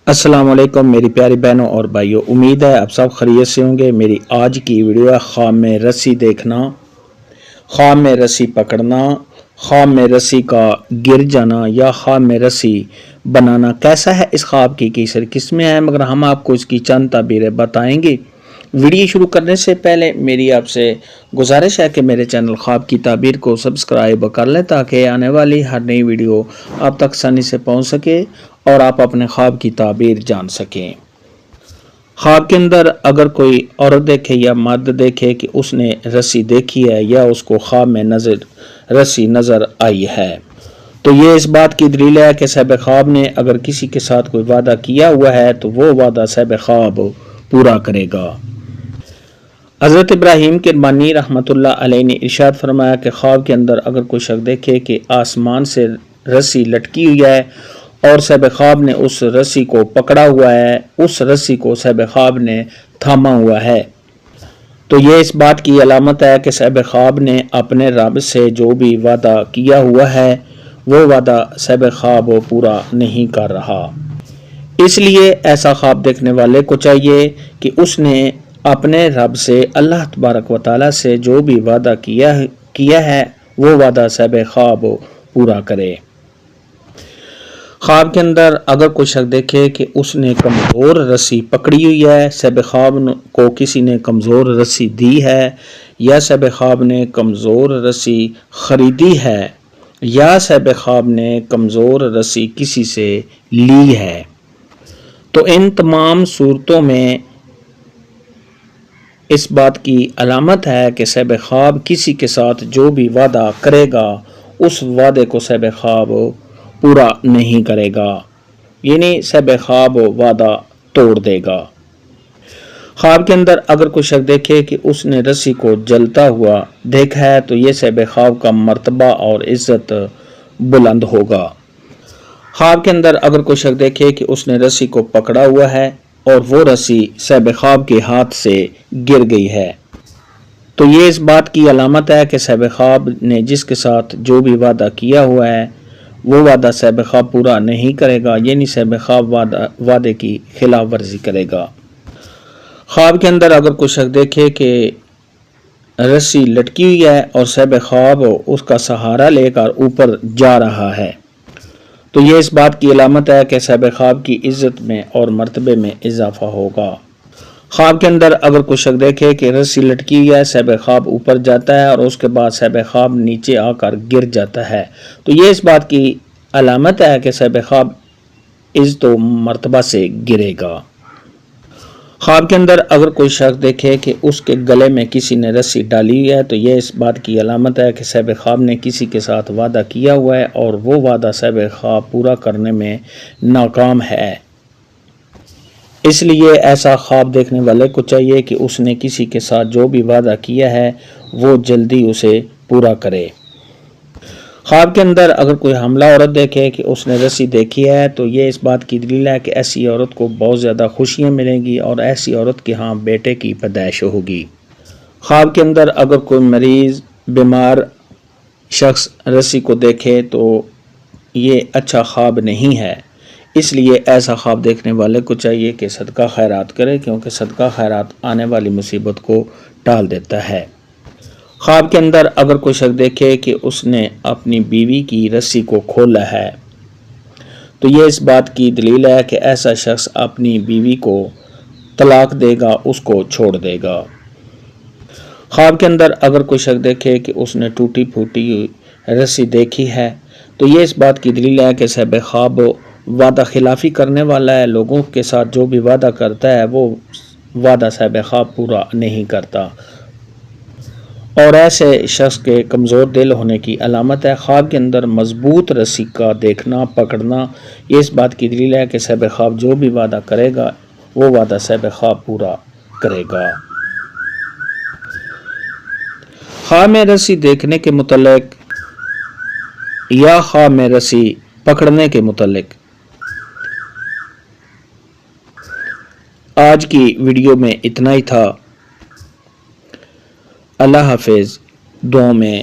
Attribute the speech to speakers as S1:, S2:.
S1: السلام علیکم میری پیاری بہنوں اور بھائیوں، امید ہے آپ سب خیریت سے ہوں گے۔ میری آج کی ویڈیو ہے خواب میں رسی دیکھنا، خواب میں رسی پکڑنا، خواب میں رسی کا گر جانا یا خواب میں رسی بنانا۔ کیسا ہے اس خواب کی کیسر قسمیں ہیں، مگر ہم آپ کو اس کی چند تعبیریں بتائیں گے۔ ویڈیو شروع کرنے سے پہلے میری آپ سے گزارش ہے کہ میرے چینل خواب کی تعبیر کو سبسکرائب کر لیں تاکہ آنے والی ہر نئی ویڈیو آپ تک آسانی سے پہنچ سکے اور آپ اپنے خواب کی تعبیر جان سکیں۔ خواب کے اندر اگر کوئی عورت دیکھے یا مرد دیکھے کہ اس نے رسی دیکھی ہے یا اس کو خواب میں رسی نظر آئی ہے تو یہ اس بات کی دلیل ہے کہ صاحب خواب نے اگر کسی کے ساتھ کوئی وعدہ کیا ہوا ہے تو وہ وعدہ صاحب خواب پورا کرے گا۔ حضرت ابراہیم کرمانی رحمۃ اللہ علیہ نے ارشاد فرمایا کہ خواب کے اندر اگر کوئی شخص دیکھے کہ آسمان سے رسی لٹکی ہوئی ہے اور صاحب خواب نے اس رسی کو پکڑا ہوا ہے، اس رسی کو صاحب خواب نے تھاما ہوا ہے، تو یہ اس بات کی علامت ہے کہ صاحب خواب نے اپنے رب سے جو بھی وعدہ کیا ہوا ہے وہ وعدہ صاحب خواب پورا نہیں کر رہا۔ اس لیے ایسا خواب دیکھنے والے کو چاہیے کہ اس نے اپنے رب سے اللہ تبارک و تعالی سے جو بھی وعدہ کیا ہے وہ وعدہ صاحب خواب پورا کرے۔ خواب کے اندر اگر کوئی شخص دیکھے کہ اس نے کمزور رسی پکڑی ہوئی ہے، صاحب خواب کو کسی نے کمزور رسی دی ہے یا صاحب خواب نے کمزور رسی خریدی ہے یا صاحب خواب نے کمزور رسی کسی سے لی ہے، تو ان تمام صورتوں میں اس بات کی علامت ہے کہ صاحب خواب کسی کے ساتھ جو بھی وعدہ کرے گا اس وعدے کو صاحب خواب پورا نہیں کرے گا، یعنی صاحب خواب وعدہ توڑ دے گا۔ خواب کے اندر اگر کوئی شخص دیکھے کہ اس نے رسی کو جلتا ہوا دیکھا ہے تو یہ صاحب خواب کا مرتبہ اور عزت بلند ہوگا۔ خواب کے اندر اگر کوئی شخص دیکھے کہ اس نے رسی کو پکڑا ہوا ہے اور وہ رسی صاحب خواب کے ہاتھ سے گر گئی ہے تو یہ اس بات کی علامت ہے کہ صاحب خواب نے جس کے ساتھ جو بھی وعدہ کیا ہوا ہے وہ وعدہ صاحب خواب پورا نہیں کرے گا، یعنی صاحب خواب وعدے کی خلاف ورزی کرے گا۔ خواب کے اندر اگر کوئی شخص دیکھے کہ رسی لٹکی ہوئی ہے اور صاحب خواب اس کا سہارا لے کر اوپر جا رہا ہے تو یہ اس بات کی علامت ہے کہ صاحب خواب کی عزت میں اور مرتبے میں اضافہ ہوگا۔ خواب کے اندر اگر کوئی شخص دیکھے کہ رسی لٹکی ہوئی ہے، صاحب خواب اوپر جاتا ہے اور اس کے بعد صاحب خواب نیچے آ کر گر جاتا ہے تو یہ اس بات کی علامت ہے کہ صاحب خواب عزت و مرتبہ سے گرے گا۔ خواب کے اندر اگر کوئی شخص دیکھے کہ اس کے گلے میں کسی نے رسی ڈالی ہوئی ہے تو یہ اس بات کی علامت ہے کہ صاحب خواب نے کسی کے ساتھ وعدہ کیا ہوا ہے اور وہ وعدہ صاحب خواب پورا کرنے میں ناکام ہے۔ اس لیے ایسا خواب دیکھنے والے کو چاہیے کہ اس نے کسی کے ساتھ جو بھی وعدہ کیا ہے وہ جلدی اسے پورا کرے۔ خواب کے اندر اگر کوئی حاملہ عورت دیکھے کہ اس نے رسی دیکھی ہے تو یہ اس بات کی دلیل ہے کہ ایسی عورت کو بہت زیادہ خوشیاں ملیں گی اور ایسی عورت کے ہاں بیٹے کی پیدائش ہوگی۔ خواب کے اندر اگر کوئی مریض بیمار شخص رسی کو دیکھے تو یہ اچھا خواب نہیں ہے، اس لیے ایسا خواب دیکھنے والے کو چاہیے کہ صدقہ خیرات کرے، کیونکہ صدقہ خیرات آنے والی مصیبت کو ٹال دیتا ہے۔ خواب کے اندر اگر کوئی شخص دیکھے کہ اس نے اپنی بیوی کی رسی کو کھولا ہے تو یہ اس بات کی دلیل ہے کہ ایسا شخص اپنی بیوی کو طلاق دے گا، اس کو چھوڑ دے گا۔ خواب کے اندر اگر کوئی شخص دیکھے کہ اس نے ٹوٹی پھوٹی رسی دیکھی ہے تو یہ اس بات کی دلیل ہے کہ صاحب خواب وعدہ خلافی کرنے والا ہے، لوگوں کے ساتھ جو بھی وعدہ کرتا ہے وہ وعدہ صاحب خواب پورا نہیں کرتا اور ایسے شخص کے کمزور دل ہونے کی علامت ہے۔ خواب کے اندر مضبوط رسی کا دیکھنا پکڑنا یہ اس بات کی دلیل ہے کہ صاحب خواب جو بھی وعدہ کرے گا وہ وعدہ صاحب خواب پورا کرے گا۔ خواب میں رسی دیکھنے کے متعلق یا خواب میں رسی پکڑنے کے متعلق آج کی ویڈیو میں اتنا ہی تھا۔ اللہ حافظ، دعاؤں میں